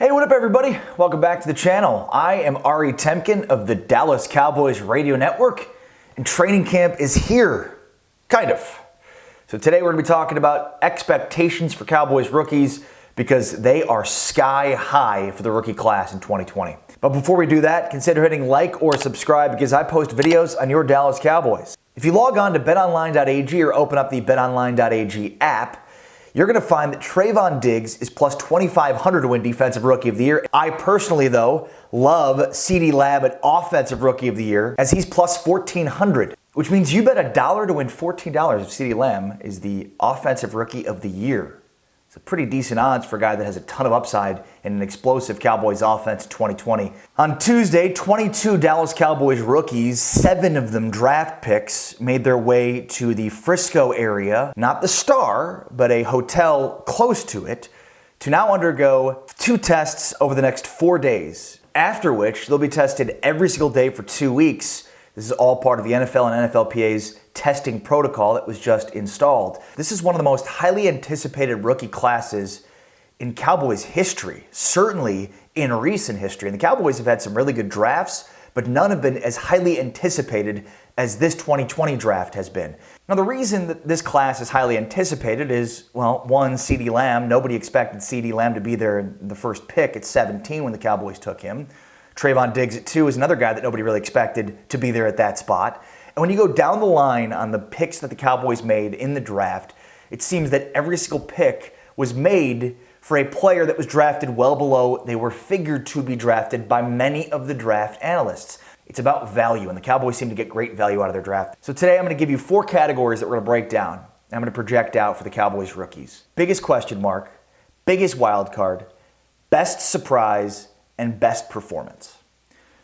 Hey, what up everybody? Welcome back to the channel. I am Ari Temkin of the Dallas Cowboys Radio Network, and training camp is here, kind of. So today we're going to be talking about expectations for Cowboys rookies because they are sky high for the rookie class in 2020. But before we do that, consider hitting like or subscribe because I post videos on your Dallas Cowboys. If you log on to betonline.ag or open up the betonline.ag app, you're going to find that Trevon Diggs is plus 2,500 to win Defensive Rookie of the Year. I personally, though, love CeeDee Lamb at Offensive Rookie of the Year as he's plus 1,400, which means you bet $1 to win $14 if CeeDee Lamb is the Offensive Rookie of the Year. It's a pretty decent odds for a guy that has a ton of upside in an explosive Cowboys offense in 2020. On Tuesday, 22 Dallas Cowboys rookies, 7 of them draft picks, made their way to the Frisco area, not the Star, but a hotel close to it, to now undergo 2 tests over the next 4 days, after which they'll be tested every single day for 2 weeks. This is all part of the NFL and NFLPA's testing protocol that was just installed. This is one of the most highly anticipated rookie classes in Cowboys history, certainly in recent history. And the Cowboys have had some really good drafts, but none have been as highly anticipated as this 2020 draft has been. Now, the reason that this class is highly anticipated is, well, one, CeeDee Lamb. Nobody expected CeeDee Lamb to be there in the first pick at 17 when the Cowboys took him. Trevon Diggs at 2 is another guy that nobody really expected to be there at that spot. And when you go down the line on the picks that the Cowboys made in the draft, it seems that every single pick was made for a player that was drafted well below they were figured to be drafted by many of the draft analysts. It's about value, and the Cowboys seem to get great value out of their draft. So today I'm going to give you 4 categories that we're going to break down. I'm going to project out for the Cowboys rookies. Biggest question mark, biggest wild card, best surprise, and best performance.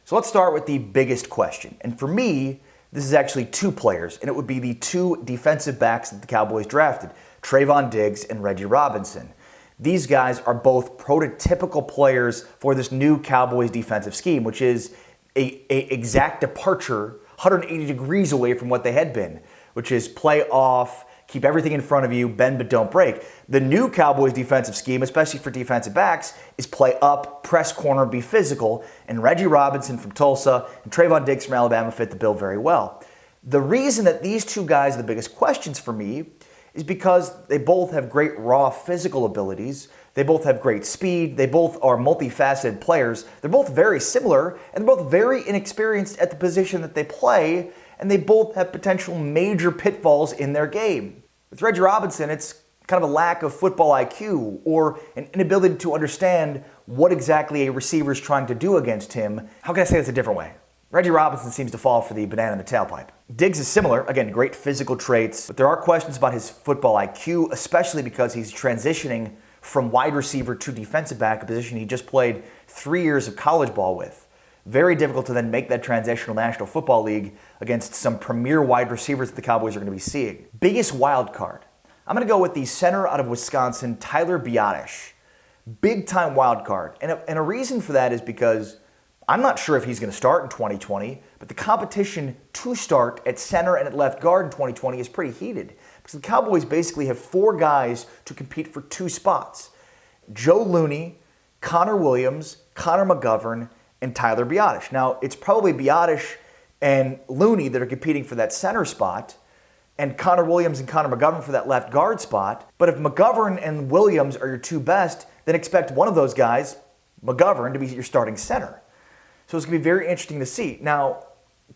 So let's start with the biggest question. And for me, this is actually 2 players, and it would be the 2 defensive backs that the Cowboys drafted, Trevon Diggs and Reggie Robinson. These guys are both prototypical players for this new Cowboys defensive scheme, which is a exact departure 180 degrees away from what they had been, which is play off, keep everything in front of you, bend but don't break. The new Cowboys defensive scheme, especially for defensive backs, is play up, press corner, be physical, and Reggie Robinson from Tulsa and Trevon Diggs from Alabama fit the bill very well. The reason that these 2 guys are the biggest questions for me is because they both have great raw physical abilities, they both have great speed, they both are multifaceted players, they're both very similar, and they're both very inexperienced at the position that they play, and they both have potential major pitfalls in their game. With Reggie Robinson, it's kind of a lack of football IQ or an inability to understand what exactly a receiver is trying to do against him. How can I say this a different way? Reggie Robinson seems to fall for the banana in the tailpipe. Diggs is similar, again, great physical traits, but there are questions about his football IQ, especially because he's transitioning from wide receiver to defensive back, a position he just played 3 years of college ball with. Very difficult to then make that transition to National Football League against some premier wide receivers that the Cowboys are going to be seeing. Biggest wild card. I'm going to go with the center out of Wisconsin, Tyler Biadasz. Big time wild card. And a reason for that is because I'm not sure if he's going to start in 2020, but the competition to start at center and at left guard in 2020 is pretty heated. Because the Cowboys basically have 4 guys to compete for 2 spots. Joe Looney, Connor Williams, Connor McGovern, and Tyler Biadasz. Now, it's probably Biadasz and Looney that are competing for that center spot, and Connor Williams and Connor McGovern for that left guard spot. But if McGovern and Williams are your 2 best, then expect one of those guys, McGovern, to be your starting center. So it's going to be very interesting to see. Now,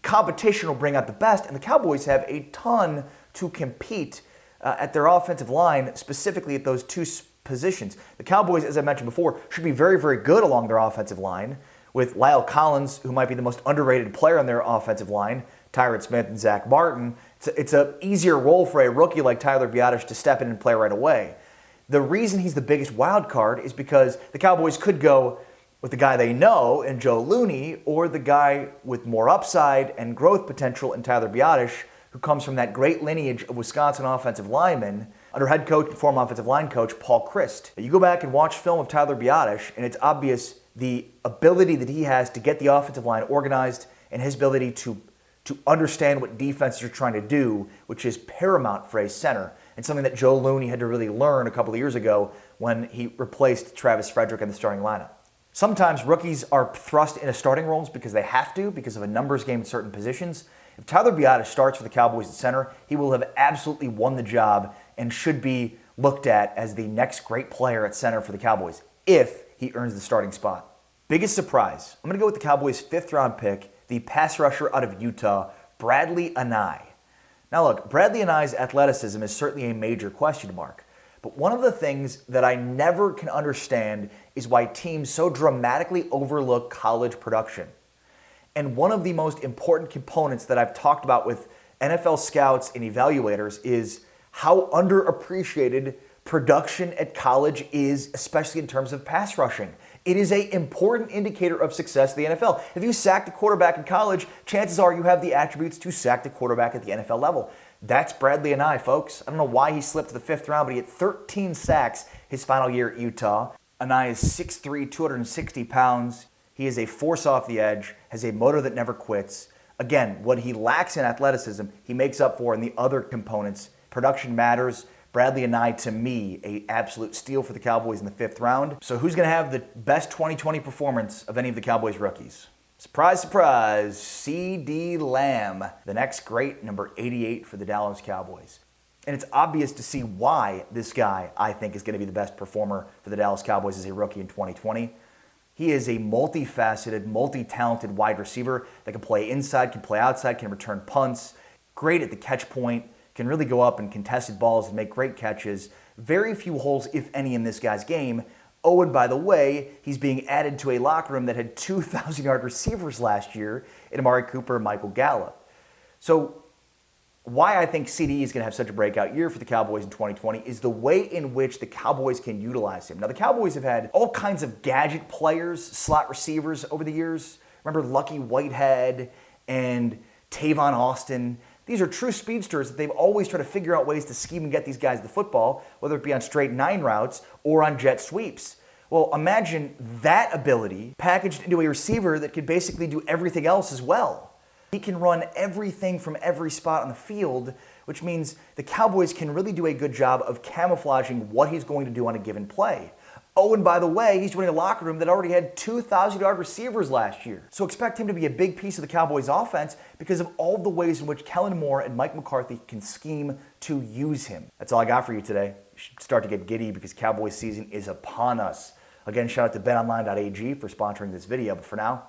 competition will bring out the best, and the Cowboys have a ton to compete at their offensive line, specifically at those 2 positions. The Cowboys, as I mentioned before, should be very, very good along their offensive line, with Lyle Collins, who might be the most underrated player on their offensive line, Tyron Smith and Zach Martin. It's an easier role for a rookie like Tyler Biadasz to step in and play right away. The reason he's the biggest wild card is because the Cowboys could go with the guy they know in Joe Looney, or the guy with more upside and growth potential in Tyler Biadasz, who comes from that great lineage of Wisconsin offensive linemen under head coach and former offensive line coach Paul Chryst. You go back and watch film of Tyler Biadasz, and it's obvious the ability that he has to get the offensive line organized and his ability to understand what defenses are trying to do, which is paramount for a center, and something that Joe Looney had to really learn a couple of years ago when he replaced Travis Frederick in the starting lineup. Sometimes rookies are thrust into starting roles because they have to, because of a numbers game in certain positions. If Tyler Biadasz starts for the Cowboys at center, he will have absolutely won the job and should be looked at as the next great player at center for the Cowboys if he earns the starting spot. Biggest surprise, I'm going to go with the Cowboys' 5th round pick, the pass rusher out of Utah, Bradlee Anae. Now look, Bradlee Anae's athleticism is certainly a major question mark. But one of the things that I never can understand is why teams so dramatically overlook college production. And one of the most important components that I've talked about with NFL scouts and evaluators is how underappreciated production at college is, especially in terms of pass rushing. It is an important indicator of success in the NFL. If you sack the quarterback in college, chances are you have the attributes to sack the quarterback at the NFL level. That's Bradlee Anae, folks. I don't know why he slipped to the 5th round, but he had 13 sacks his final year at Utah. Anae is 6'3", 260 pounds. He is a force off the edge, has a motor that never quits. Again, what he lacks in athleticism, he makes up for in the other components. Production matters. Bradlee Anae, to me, an absolute steal for the Cowboys in the 5th round. So who's going to have the best 2020 performance of any of the Cowboys rookies? Surprise, surprise, CeeDee Lamb, the next great number 88 for the Dallas Cowboys. And it's obvious to see why this guy, I think, is going to be the best performer for the Dallas Cowboys as a rookie in 2020. He is a multifaceted, multi-talented wide receiver that can play inside, can play outside, can return punts, great at the catch point, can really go up and contested balls and make great catches. Very few holes, if any, in this guy's game. Oh, and by the way, he's being added to a locker room that had 2,000-yard receivers last year in Amari Cooper and Michael Gallup. So why I think CeeDee is going to have such a breakout year for the Cowboys in 2020 is the way in which the Cowboys can utilize him. Now, the Cowboys have had all kinds of gadget players, slot receivers over the years. Remember Lucky Whitehead and Tavon Austin. These are true speedsters that they've always tried to figure out ways to scheme and get these guys the football, whether it be on straight 9 routes or on jet sweeps. Well, imagine that ability packaged into a receiver that could basically do everything else as well. He can run everything from every spot on the field, which means the Cowboys can really do a good job of camouflaging what he's going to do on a given play. Oh, and by the way, he's joining a locker room that already had 2,000-yard receivers last year. So expect him to be a big piece of the Cowboys' offense because of all the ways in which Kellen Moore and Mike McCarthy can scheme to use him. That's all I got for you today. You should start to get giddy because Cowboys season is upon us. Again, shout out to betonline.ag for sponsoring this video. But for now,